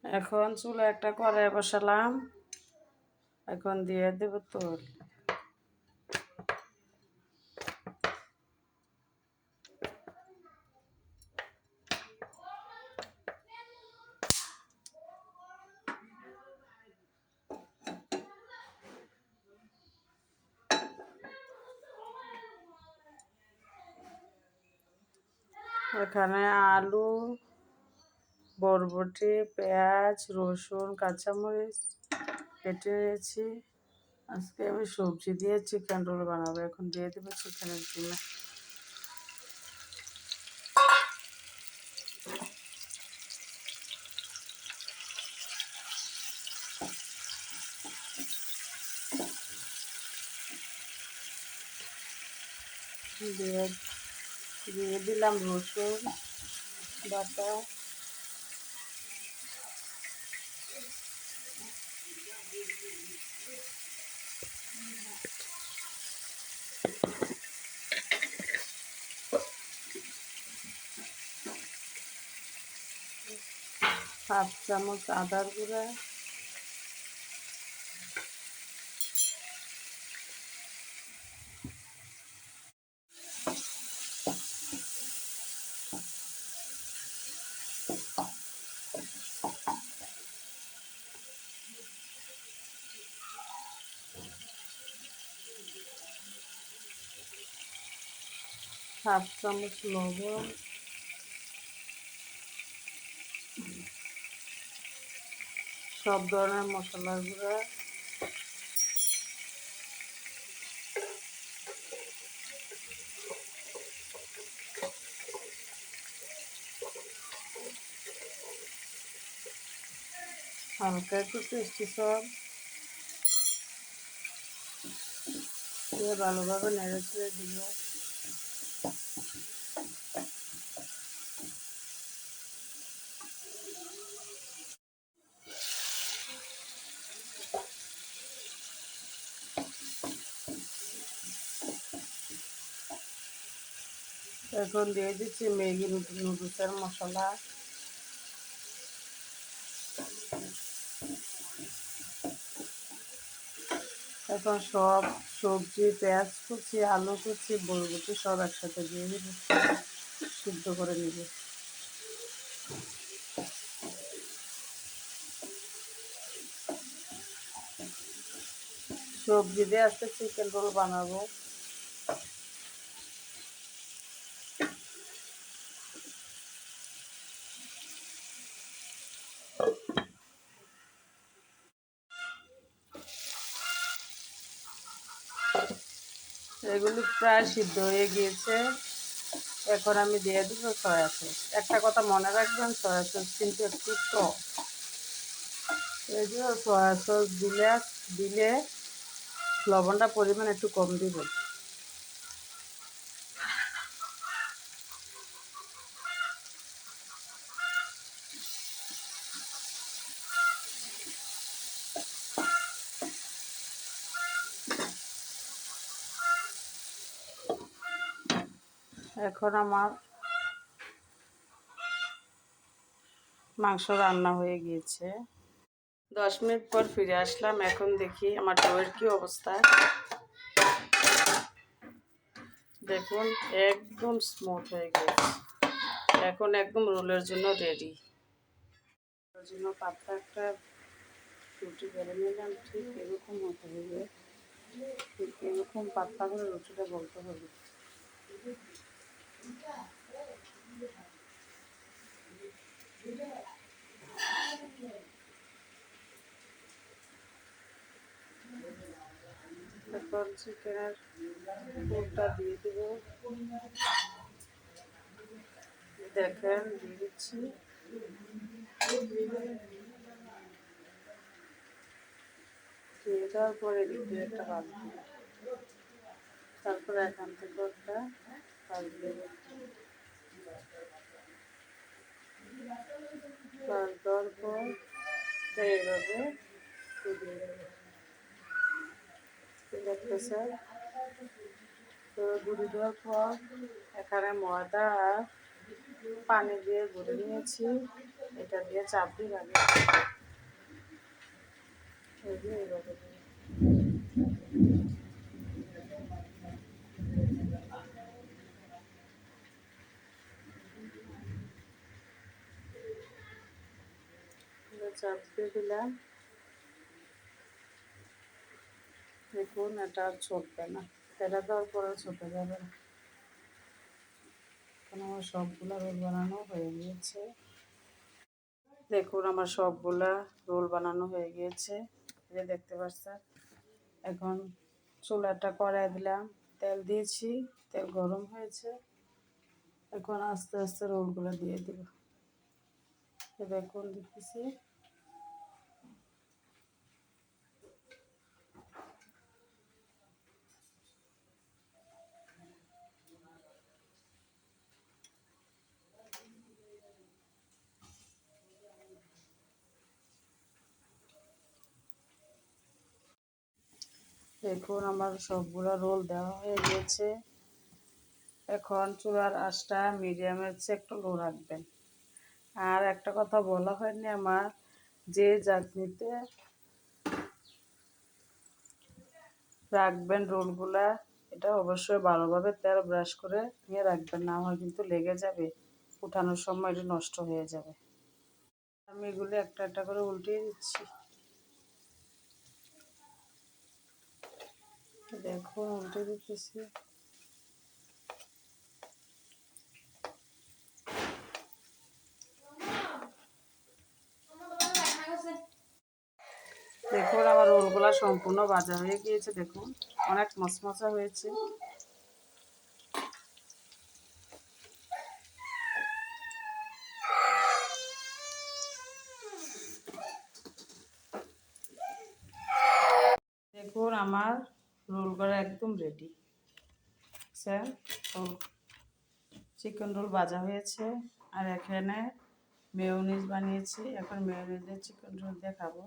এখন চুলা একটা কড়াই বসালাম, এখন দিয়ে দেব তেল। এখানে আলু, বরবটি, পেঁয়াজ, রসুন, কাঁচামরিচ কেটে নিয়েছি। আজকে আমি সবজি দিয়ে চিকেন রোল বানাবো। এখন দিয়ে দেবো চিকেনের কিমা। দিয়ে দিলাম রসুন বাটা, হাফ চামচ আদার গুঁড়া, হাফ চামচ লবণ, সব ধরনের মশলার গুঁড়া, হালকা একটু টেস্টি সস দিয়ে ভালোভাবে নেড়ে চেড়ে দিব। এখন দিয়ে দিচ্ছি ম্যাগি নুডলসের মশলা, এখন সব সবজি, পেঁয়াজ কুচি, আলু কুচি, বরবটি সব একসাথে দিয়ে দিব, সিদ্ধ করে নিব। সবজি দিয়ে আজকে চিকেন রোল বানাবো। এগুলি প্রায় সিদ্ধ হয়ে গিয়েছে। এখন আমি দিয়ে দেবো সয়া সস। একটা কথা মনে রাখবেন, সয়া সস কিন্তু একটু টক। এই যে সয়া সস দিলে লবণটা পরিমাণ একটু কম দিব। এখন আমার মাংস রান্না হয়ে গিয়েছে। 10 মিনিট পর ফিরে আসলাম। এখন দেখি আমার ডোয়ের কি অবস্থা। দেখুন একদম স্মুথ হয়ে গেছে। এখন একদম রোলের জন্য রেডি। রোলের জন্য পাতলা একটা রুটি বেলে নিলাম, ঠিক এরকম হতে হবে। ঠিক এরকম পাতলা করে রুটিটা বলতে হবে। এখন চিকেনের পুরটা দিয়ে দেব। দেখেন দিয়ে দিচ্ছি। দিয়ে দেওয়ার পরে দ্বিতীয় একটা বাদ দেব। তারপরে এখান থেকে একটা পাশ দেব। পাশ দেওয়ার পর এইভাবে দিয়ে দেবো। দেখতেছে তো গুঁড়ি দেওয়ার পর এখানে ময়দা আর পানি দিয়ে গুঁড়ে নিয়েছি। এটা দিয়ে চাপ দিয়ে লাগে এইভাবে দিয়ে। চাপ দিয়ে দিলাম, দেখুন এটা আর ছুটবে না, তেলে দেওয়ার পরে ছুটে যাবে না। এখন আমার সবগুলা রোল বানানো হয়ে গিয়েছে। দেখুন আমার সবগুলা রোল বানানো হয়ে গিয়েছে, এই যে দেখতে পাচ্ছেন। এখন চুলাটা কড়াই দিলাম, তেল দিয়েছি, তেল গরম হয়েছে। এখন আস্তে আস্তে রোলগুলো দিয়ে দিব। দেখুন দিতেছি। দেখুন আমার সবগুলো রোল দেওয়া হয়ে গিয়েছে। এখন চুলার আঁচটা মিডিয়ামের চেয়ে একটু লো রাখবেন। আর একটা কথা বলা হয়নি আমার, যে চাটনিতে রাখবেন রোলগুলা, এটা অবশ্যই ভালোভাবে তেল ব্রাশ করে নিয়ে রাখবেন, না হয় কিন্তু লেগে যাবে, উঠানোর সময় এটা নষ্ট হয়ে যাবে। আমি এগুলো একটা একটা করে উল্টিয়ে দিচ্ছি। দেখুন উল্টে দিতেছি। দেখুন আমার রোলগুলা সম্পূর্ণ ভাজা হয়ে গিয়েছে, দেখুন অনেক মচমচা হয়েছে। দেখুন আমার রোলগুলো একদম রেডি। স্যার চিকেন রোল ভাজা হয়েছে, আর এখানে মেয়োনিজ বানিয়েছি। এখন মেয়োনিজের চিকেন রোল দিয়ে খাবো।